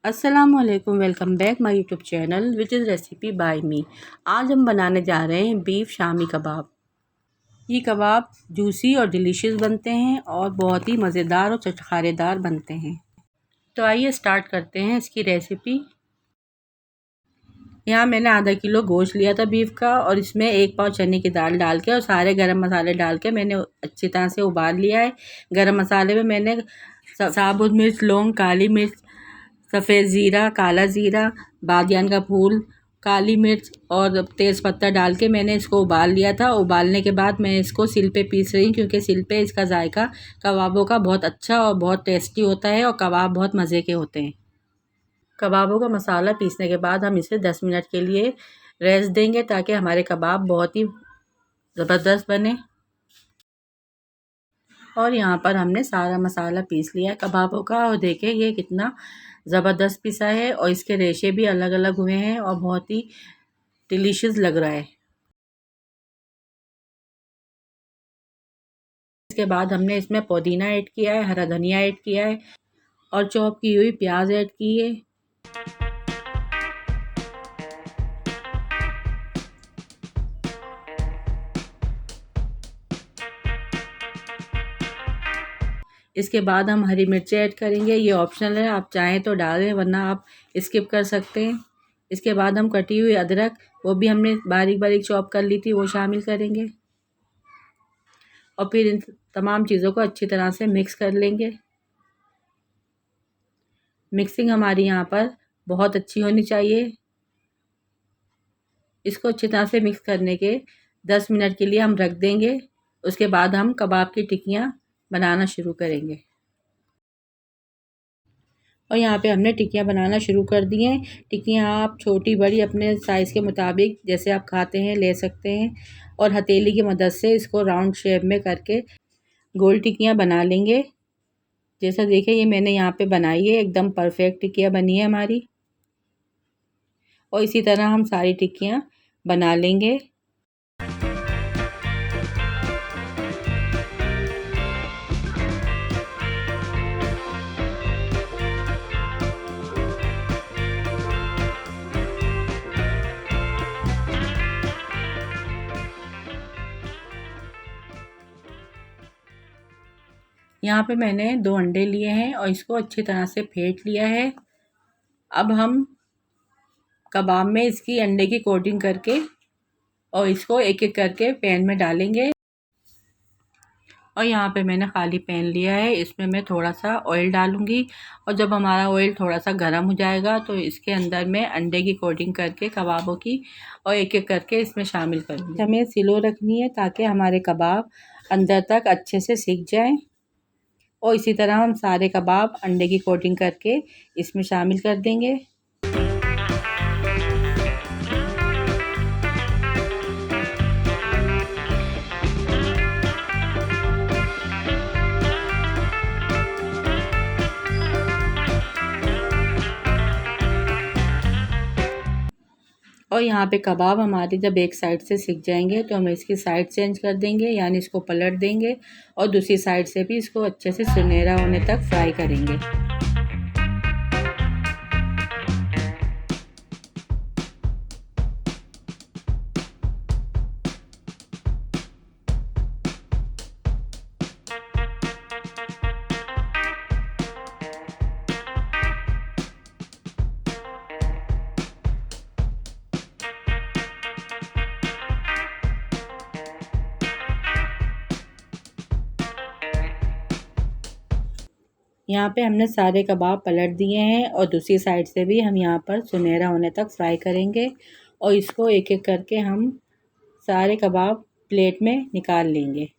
अस्सलामुअलैकुम, welcome back my YouTube channel which is recipe by me. आज हम बनाने जा रहे हैं बीफ शामी कबाब। ये कबाब जूसी और डिलीशियस बनते हैं और बहुत ही मज़ेदार और चटखारेदार बनते हैं। तो आइए स्टार्ट करते हैं इसकी रेसिपी। यहाँ मैंने आधा किलो गोश्त लिया था बीफ का और इसमें 1 पाव चने की दाल डाल के और सारे गरम मसाले डाल के मैंने अच्छी तरह से उबाल लिया है। गरम मसाले में मैंने साबुत मिर्च, लौंग, काली मिर्च, सफ़ेद ज़ीरा, काला ज़ीरा, बादियान का फूल, काली मिर्च और तेज़पत्ता डाल के मैंने इसको उबाल लिया था। उबालने के बाद मैं इसको सिल पे पीस रही हूँ क्योंकि सिल पे इसका जायका कबाबों का बहुत अच्छा और बहुत टेस्टी होता है और कबाब बहुत मज़े के होते हैं। कबाबों का मसाला पीसने के बाद हम इसे 10 मिनट के लिए रेस्ट देंगे ताकि हमारे कबाब बहुत ही ज़बरदस्त बने। और यहाँ पर हमने सारा मसाला पीस लिया है कबाबों का और देखिए ये कितना ज़बरदस्त पिसा है और इसके रेशे भी अलग अलग हुए हैं और बहुत ही डिलीशियस लग रहा है। इसके बाद हमने इसमें पुदीना ऐड किया है, हरा धनिया ऐड किया है और चॉप की हुई प्याज ऐड की है। इसके बाद हम हरी मिर्चें ऐड करेंगे, ये ऑप्शनल है, आप चाहें तो डालें वरना आप स्किप कर सकते हैं। इसके बाद हम कटी हुई अदरक, वो भी हमने बारीक बारीक चॉप कर ली थी, वो शामिल करेंगे और फिर इन तमाम चीज़ों को अच्छी तरह से मिक्स कर लेंगे। मिक्सिंग हमारी यहाँ पर बहुत अच्छी होनी चाहिए। इसको अच्छी तरह से मिक्स करने के 10 मिनट के लिए हम रख देंगे। उसके बाद हम कबाब की टिक्कियाँ बनाना शुरू करेंगे और यहाँ पे हमने टिक्कियाँ बनाना शुरू कर दी हैं। टिक्कियाँ आप छोटी बड़ी अपने साइज़ के मुताबिक जैसे आप खाते हैं ले सकते हैं और हथेली की मदद से इसको राउंड शेप में करके गोल टिक्कियाँ बना लेंगे। जैसा देखिए ये मैंने यहाँ पे बनाई है, एकदम परफेक्ट टिक्कियाँ बनी है हमारी। और इसी तरह हम सारी टिक्कियाँ बना लेंगे। यहाँ पे मैंने 2 अंडे लिए हैं और इसको अच्छी तरह से फेंट लिया है। अब हम कबाब में इसकी अंडे की कोटिंग करके और इसको एक एक करके पैन में डालेंगे। और यहाँ पे मैंने खाली पैन लिया है, इसमें मैं थोड़ा सा ऑयल डालूँगी और जब हमारा ऑयल थोड़ा सा गर्म हो जाएगा तो इसके अंदर मैं अंडे की कोटिंग करके कबाबों की और एक एक करके इसमें शामिल करूँगी। हमें स्लो रखनी है ताकि हमारे कबाब अंदर तक अच्छे से सिक जाएँ। और इसी तरह हम सारे कबाब अंडे की कोटिंग करके इसमें शामिल कर देंगे। और यहाँ पे कबाब हमारे जब एक साइड से सिक जाएंगे तो हम इसकी साइड चेंज कर देंगे, यानी इसको पलट देंगे और दूसरी साइड से भी इसको अच्छे से सुनहरा होने तक फ्राई करेंगे। यहाँ पे हमने सारे कबाब पलट दिए हैं और दूसरी साइड से भी हम यहाँ पर सुनहरा होने तक फ्राई करेंगे और इसको एक एक करके हम सारे कबाब प्लेट में निकाल लेंगे।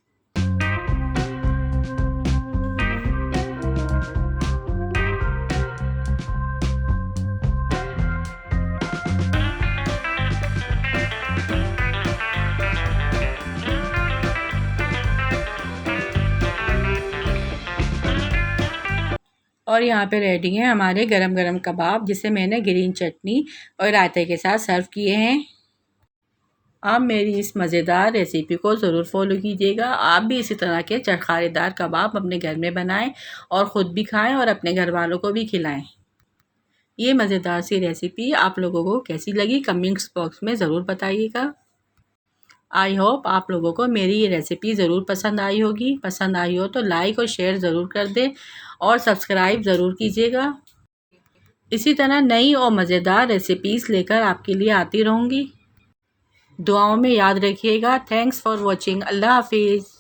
और यहाँ पे रेडी हैं हमारे गरम गरम कबाब, जिसे मैंने ग्रीन चटनी और रायते के साथ सर्व किए हैं। आप मेरी इस मज़ेदार रेसिपी को ज़रूर फॉलो कीजिएगा। आप भी इसी तरह के चटखारेदार कबाब अपने घर में बनाएं और ख़ुद भी खाएं और अपने घर वालों को भी खिलाएं। ये मज़ेदार सी रेसिपी आप लोगों को कैसी लगी कमेंट्स बॉक्स में ज़रूर बताइएगा। आई होप आप लोगों को मेरी ये रेसिपी ज़रूर पसंद आई होगी। पसंद आई हो तो लाइक और शेयर ज़रूर कर दें और सब्सक्राइब ज़रूर कीजिएगा। इसी तरह नई और मज़ेदार रेसिपीज़ लेकर आपके लिए आती रहूँगी। दुआओं में याद रखिएगा। Thanks for watching. अल्लाह हाफिज़।